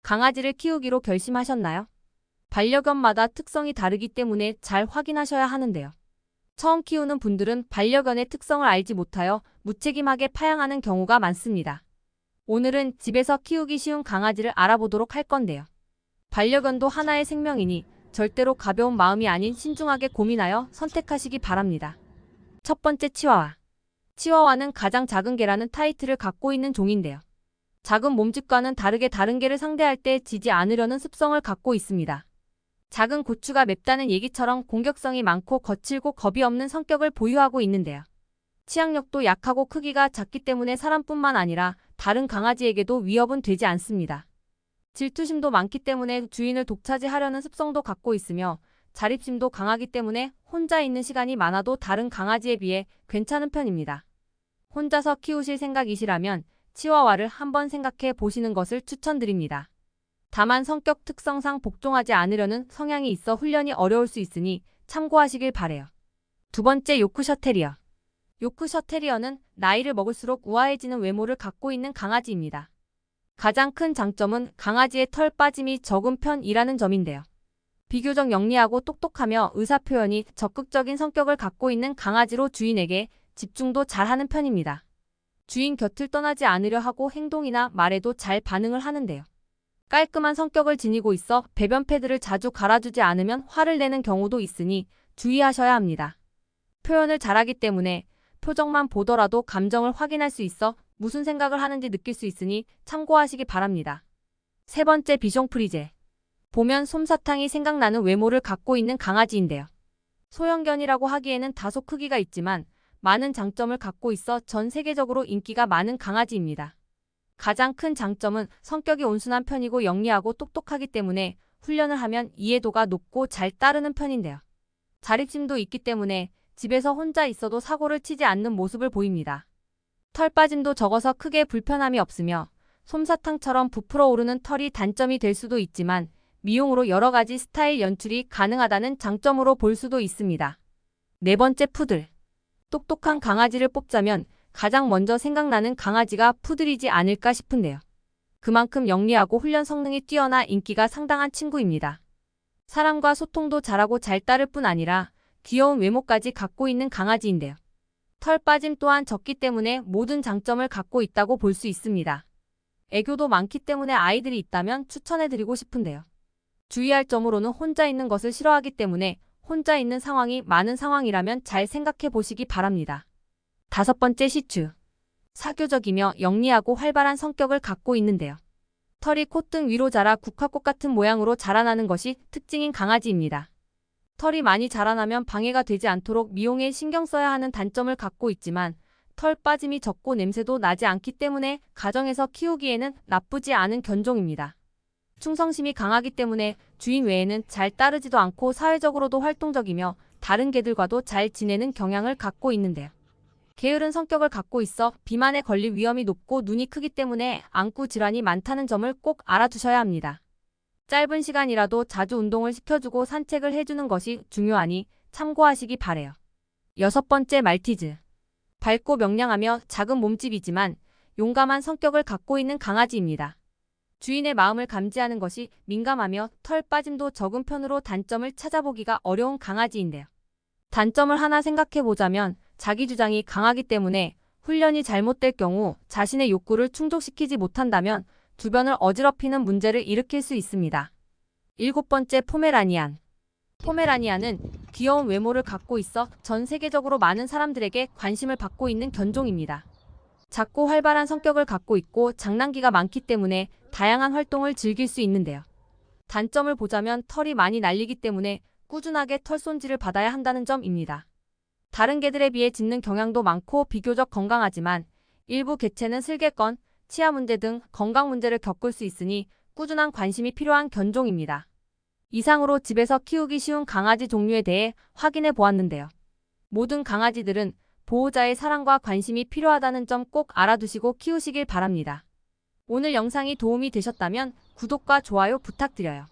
강아지를 키우기로 결심하셨나요? 반려견마다 특성이 다르기 때문에 잘 확인하셔야 하는데요. 처음 키우는 분들은 반려견의 특성을 알지 못하여 무책임하게 파양하는 경우가 많습니다. 오늘은 집에서 키우기 쉬운 강아지를 알아보도록 할 건데요. 반려견도 하나의 생명이니 절대로 가벼운 마음이 아닌 신중하게 고민하여 선택하시기 바랍니다. 첫 번째, 치와와. 치와와는 가장 작은 개라는 타이틀을 갖고 있는 종인데요. 작은 몸집과는 다르게 다른 개를 상대할 때 지지 않으려는 습성을 갖고 있습니다. 작은 고추가 맵다는 얘기처럼 공격성이 많고 거칠고 겁이 없는 성격을 보유하고 있는데요. 치악력도 약하고 크기가 작기 때문에 사람뿐만 아니라 다른 강아지에게도 위협은 되지 않습니다. 질투심도 많기 때문에 주인을 독차지하려는 습성도 갖고 있으며 자립심도 강하기 때문에 혼자 있는 시간이 많아도 다른 강아지에 비해 괜찮은 편입니다. 혼자서 키우실 생각이시라면 치와와를 한번 생각해 보시는 것을 추천드립니다. 다만 성격 특성상 복종하지 않으려는 성향이 있어 훈련이 어려울 수 있으니 참고하시길 바래요. 두 번째, 요크셔 테리어. 요크셔 테리어는 나이를 먹을수록 우아해지는 외모를 갖고 있는 강아지입니다. 가장 큰 장점은 강아지의 털 빠짐이 적은 편이라는 점인데요. 비교적 영리하고 똑똑하며 의사표현이 적극적인 성격을 갖고 있는 강아지로 주인에게 집중도 잘하는 편입니다. 주인 곁을 떠나지 않으려 하고 행동이나 말에도 잘 반응을 하는데요. 깔끔한 성격을 지니고 있어 배변 패드를 자주 갈아주지 않으면 화를 내는 경우도 있으니 주의하셔야 합니다. 표현을 잘하기 때문에 표정만 보더라도 감정을 확인할 수 있어 무슨 생각을 하는지 느낄 수 있으니 참고하시기 바랍니다. 세 번째, 비숑 프리제. 보면 솜사탕이 생각나는 외모를 갖고 있는 강아지인데요. 소형견이라고 하기에는 다소 크기가 있지만 많은 장점을 갖고 있어 전 세계적으로 인기가 많은 강아지입니다. 가장 큰 장점은 성격이 온순한 편이고 영리하고 똑똑하기 때문에 훈련을 하면 이해도가 높고 잘 따르는 편인데요. 자립심도 있기 때문에 집에서 혼자 있어도 사고를 치지 않는 모습을 보입니다. 털 빠짐도 적어서 크게 불편함이 없으며 솜사탕처럼 부풀어 오르는 털이 단점이 될 수도 있지만 미용으로 여러 가지 스타일 연출이 가능하다는 장점으로 볼 수도 있습니다. 네 번째, 푸들. 똑똑한 강아지를 뽑자면 가장 먼저 생각나는 강아지가 푸들이지 않을까 싶은데요. 그만큼 영리하고 훈련 성능이 뛰어나 인기가 상당한 친구입니다. 사람과 소통도 잘하고 잘 따를 뿐 아니라 귀여운 외모까지 갖고 있는 강아지인데요. 털 빠짐 또한 적기 때문에 모든 장점을 갖고 있다고 볼 수 있습니다. 애교도 많기 때문에 아이들이 있다면 추천해드리고 싶은데요. 주의할 점으로는 혼자 있는 것을 싫어하기 때문에 혼자 있는 상황이 많은 상황이라면 잘 생각해 보시기 바랍니다. 다섯 번째, 시츄. 사교적이며 영리하고 활발한 성격을 갖고 있는데요. 털이 콧등 위로 자라 국화꽃 같은 모양으로 자라나는 것이 특징인 강아지입니다. 털이 많이 자라나면 방해가 되지 않도록 미용에 신경 써야 하는 단점을 갖고 있지만 털 빠짐이 적고 냄새도 나지 않기 때문에 가정에서 키우기에는 나쁘지 않은 견종입니다. 충성심이 강하기 때문에 주인 외에는 잘 따르지도 않고 사회적으로도 활동적이며 다른 개들과도 잘 지내는 경향을 갖고 있는데요. 게으른 성격을 갖고 있어 비만에 걸릴 위험이 높고 눈이 크기 때문에 안구 질환이 많다는 점을 꼭 알아두셔야 합니다. 짧은 시간이라도 자주 운동을 시켜주고 산책을 해주는 것이 중요하니 참고하시기 바래요. 여섯 번째, 말티즈. 밝고 명랑하며 작은 몸집이지만 용감한 성격을 갖고 있는 강아지입니다. 주인의 마음을 감지하는 것이 민감하며 털 빠짐도 적은 편으로 단점을 찾아보기가 어려운 강아지인데요. 단점을 하나 생각해보자면 자기 주장이 강하기 때문에 훈련이 잘못될 경우 자신의 욕구를 충족시키지 못한다면 주변을 어지럽히는 문제를 일으킬 수 있습니다. 일곱 번째, 포메라니안. 포메라니안은 귀여운 외모를 갖고 있어 전 세계적으로 많은 사람들에게 관심을 받고 있는 견종입니다. 작고 활발한 성격을 갖고 있고 장난기가 많기 때문에 다양한 활동을 즐길 수 있는데요. 단점을 보자면 털이 많이 날리기 때문에 꾸준하게 털 손질을 받아야 한다는 점입니다. 다른 개들에 비해 짖는 경향도 많고 비교적 건강하지만 일부 개체는 슬개건, 치아 문제 등 건강 문제를 겪을 수 있으니 꾸준한 관심이 필요한 견종입니다. 이상으로 집에서 키우기 쉬운 강아지 종류에 대해 확인해 보았는데요. 모든 강아지들은 보호자의 사랑과 관심이 필요하다는 점 꼭 알아두시고 키우시길 바랍니다. 오늘 영상이 도움이 되셨다면 구독과 좋아요 부탁드려요.